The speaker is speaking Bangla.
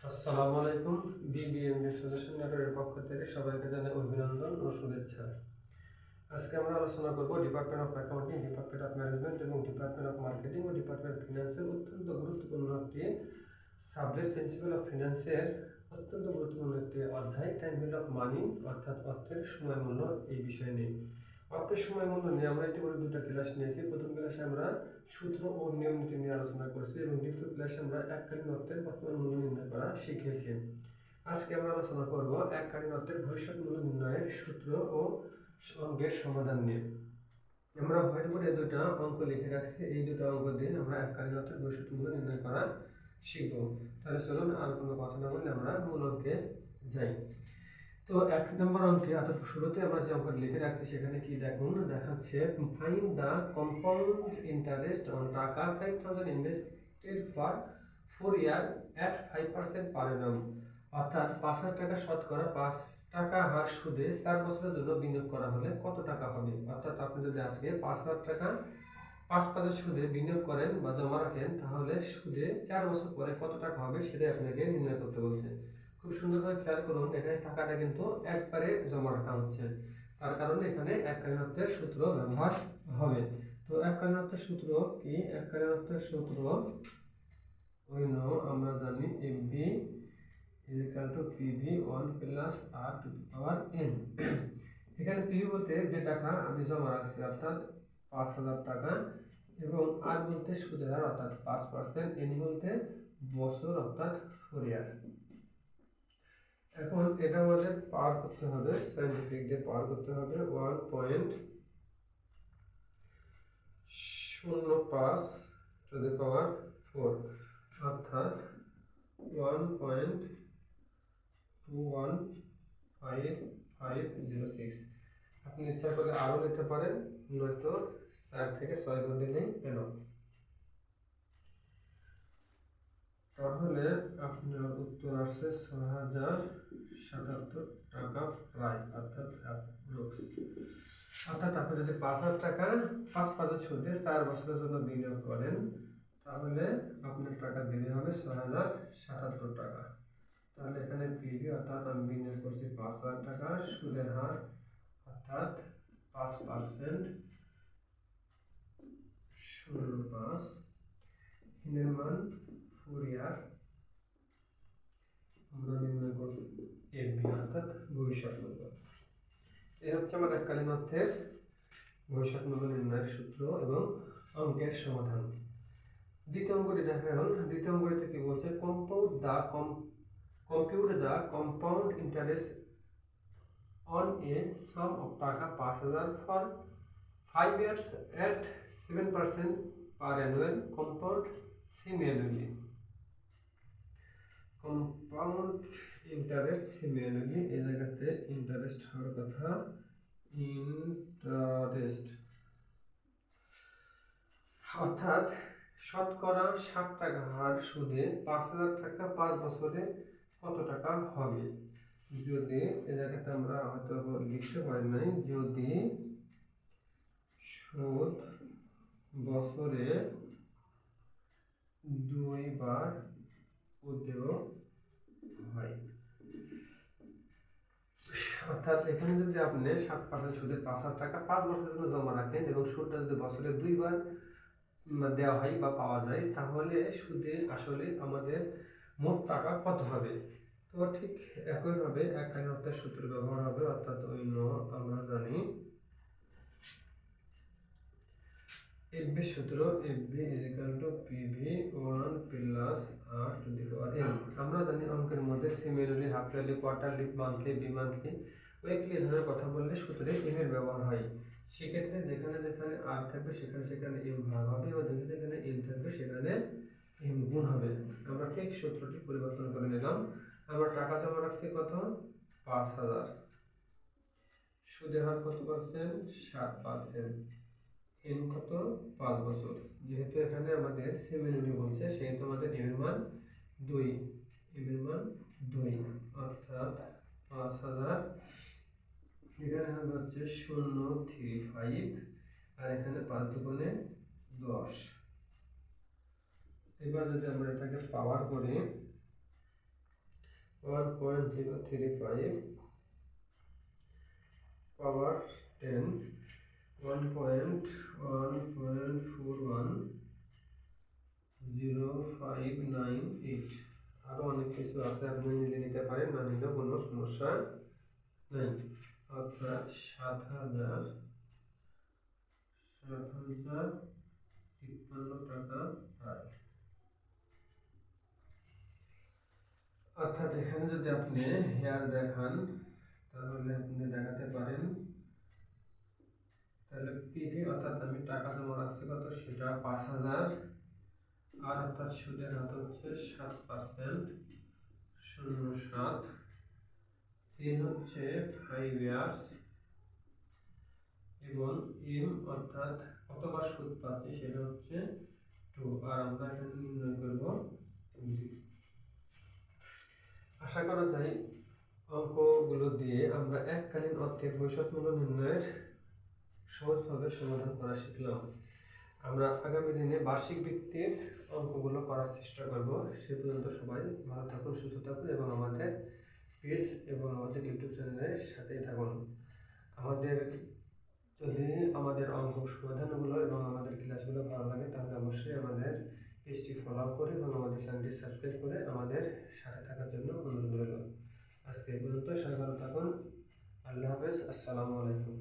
আসসালামু আলাইকুম। বিবিএমবি সলিউশন নেটওয়ার্কের পক্ষ থেকে সবাইকে জানাই অভিনন্দন ও শুভেচ্ছা। আজকে আমরা আলোচনা করব department of accounting, department of management এবং ডিপার্টমেন্ট অফ মার্কেটিং ও ডিপার্টমেন্ট অফ ফিনান্সের অত্যন্ত গুরুত্বপূর্ণ একটি সাবজেক্ট, প্রিন্সিপাল অফ ফিনান্সের অত্যন্ত গুরুত্বপূর্ণ একটি অধ্যায়, টাইম ভ্যালু অফ মানি, অর্থাৎ অর্থের সময় মূল্য। এই বিষয় নিয়ে অর্থের সময় মূল্য নিয়ে আমরা ইতিপূর্বে দুটো ক্লাস নিয়েছি। প্রথম ক্লাসে আমরা সূত্র ও নিয়ম নীতি নিয়ে আলোচনা করছি এবং দ্বিতীয় ক্লাসে আমরা এককালীন অর্থের বর্তমান মূল্য নির্ণয় করা শিখেছি। আজকে আমরা আলোচনা করব এককালীন অর্থের ভবিষ্যৎ মূল্য নির্ণয়ের সূত্র ও অঙ্কের সমাধান নিয়ে। আমরা হোয়াইট বোর্ডে দুটো অঙ্ক লিখে রাখছি, এই দুটো অঙ্ক দিয়ে আমরা এককালীন অর্থের ভবিষ্যৎ মূল্য নির্ণয় করা শিখব। তাহলে চলুন আর কোনো কথা না বলে আমরা মূল অঙ্কে যাই। তো 1 নম্বর অঙ্কে অর্থাৎ শুরুতে আমরা যে অঙ্কটা লিখে রাখছি সেখানে কি দেখুন, দেখাচ্ছে find the compound interest on টাকা 5000 invested for 4 year at 5% per annum, অর্থাৎ 5000 টাকা শতকরা 5 টাকা হার সুদে 4 বছরের জন্য বিনিয়োগ করা হলে কত টাকা হবে। অর্থাৎ আপনি যদি আজকে 5000 টাকা 5% সুদে বিনিয়োগ করেন বা জমা রাখেন, তাহলে সুদে 4 বছর পরে কত টাকা হবে সেটাই আপনাকে নির্ণয় করতে বলছে। খুব সুন্দরভাবে খেয়াল করুন, এখানে টাকাটা কিন্তু একবারে জমা রাখা হচ্ছে, তার কারণে এখানে এককালীন অর্থের সূত্র ব্যবহার হবে। তো এককালীন অর্থের সূত্র কি? এককালীন অর্থের সূত্র আমরা জানি FB = PV1 + R to the power n। এখানে PV বলতে যে টাকা আমি জমা রাখছি অর্থাৎ 5000 টাকা, এবং R বলতে সুদের হার অর্থাৎ 5%, n বলতে বছর অর্থাৎ 4 ইয়ার। এখন এটা আমাদের পাওয়ার করতে হবে, সাইন্টিফিক দিয়ে পাওয়ার করতে হবে 1.05 টু দি পাওয়ার 4, অর্থাৎ 1.2150506। আপনি ইচ্ছা করলে আরও নিতে পারেন, নয়তো 4 থেকে 6 করে দিলেই কেন। তাহলে আপনার উত্তর আসছে 6077 টাকা প্রায়, অর্থাৎ অ্যাপ্রক্স। অর্থাৎ আপনি যদি 5000 টাকা 5% সুদে 4 বছরের জন্য বিনিয়োগ করেন, তাহলে আপনার টাকা বেড়ে হবে 6077 টাকা। তাহলে এখানে পিভি অর্থাৎ আমি বিনিয়োগ করছি 5000 টাকা, সুদের হার অর্থাৎ 5%, 0.5, এর মান 4 ইয়ার, আমরা নির্ণয় করব FB অর্থাৎ ভবিষ্যৎ মূল্য। এই হচ্ছে আমার এককালীন অর্থের ভবিষ্যৎ মূল্য নির্ণয়ের সূত্র এবং অঙ্কের সমাধান। দ্বিতীয় অঙ্কটি দেখা গেল। দ্বিতীয় অঙ্কটিতে কি বলছে, compute the compound interest on a sum of টাকা 5000 for 5 years at 7% per annual compound semi-annually। Compound interest semiannually, এই জায়গাতে ইন্টারেস্ট হওয়ার কথা, ইন্টারেস্ট অর্থাৎ শতকরা 60 টাকা হার সুদে 5000 টাকা 5 বছরে কত টাকা হবে। যদি এই জায়গাতে আমরা হয়তো লিখতে পারি নাই, যদি সুদ বছরে 2 বার উদেয় হয়, অর্থাৎ এখানে যদি আপনি 7% সুদে 5000 টাকা 5 বছরের জন্য জমা রাখেন এবং সুদটা যদি বছরে 2 বার দেওয়া হয় বা পাওয়া যায়, তাহলে সুদে আসলে আমাদের মোট টাকা কত হবে। তো ঠিক একইভাবে এককালীন অর্থের সূত্র ব্যবহার হবে, অর্থাৎ আমরা জানি FB সূত্র FB = PV1 + R to the power n। আমরা জানি অঙ্কের মধ্যে semiannually, half yearly, quarterly, monthly, bimonthly, weekly ধরে কথা বললে সূত্রে m এর ব্যবহার হয়। সেক্ষেত্রে যেখানে যেখানে R থাকবে সেখানে সেখানে m ভাগ হবে, এবং যেখানে যেখানে m থাকবে সেখানে m গুণ হবে। আমরা ঠিক সূত্রটি পরিবর্তন করে নিলাম। আমরা টাকা জমা রাখছি কত, 5000, সুদের হার কত পার্সেন্ট, 7%, n কত, 5 বছর। যেহেতু এখানে আমাদের সেমিঅ্যানুয়ালি বলছে, সেহেতু আমাদের m এর মান 2, m এর মান 2, অর্থাৎ 5000, এখানে হবে হচ্ছে 035, আর এখানে 5 দুগুণে 10। এবার যদি আমরা এটাকে পাওয়ার করি, 1.035 power 10, 1.1410598। আরো অনেক কিছু আছে, আপনি নিজে নিতে পারেন, না নিলেও কোনো সমস্যা নেই। অর্থাৎ 7,053 টাকা প্রায়। অর্থাৎ এখানে যদি আপনি হেয়ার দেখান তাহলে আপনি দেখাতে পারেন, তাহলে পিভি অর্থাৎ আমি টাকা জমা রাখছি কত, সেটা 5,000, আর অর্থাৎ সুদের হার হচ্ছে 7%, 0.7, দিন হচ্ছে 5 ইয়ার্স, এবং এম অর্থাৎ কতবার সুদ পাচ্ছি সেটা হচ্ছে 2, আর আমরা এখানে নির্ণয় করব এমডি। আশা করা যায় অঙ্কগুলো দিয়ে আমরা এককালীন অর্থে ভবিষ্যৎ মূল্য নির্ণয়ের সহজভাবে সমাধান করা শিখলাম। আমরা আগামী দিনে বার্ষিক ভিত্তির অঙ্কগুলো করার চেষ্টা করব। সে পর্যন্ত সবাই ভালো থাকুন, সুস্থ থাকুন এবং আমাদের পেজ এবং আমাদের ইউটিউব চ্যানেলের সাথেই থাকুন। যদি আমাদের অঙ্ক সমাধানগুলো এবং আমাদের ক্লাসগুলো ভালো লাগে তাহলে অবশ্যই আমাদের পেজটি ফলো করে এবং আমাদের চ্যানেলটি সাবস্ক্রাইব করে আমাদের সাথে থাকার জন্য অনুরোধ রইল। আজকে এই পর্যন্ত, সবাই ভালো থাকুন। আল্লাহ হাফেজ, আসসালামু আলাইকুম।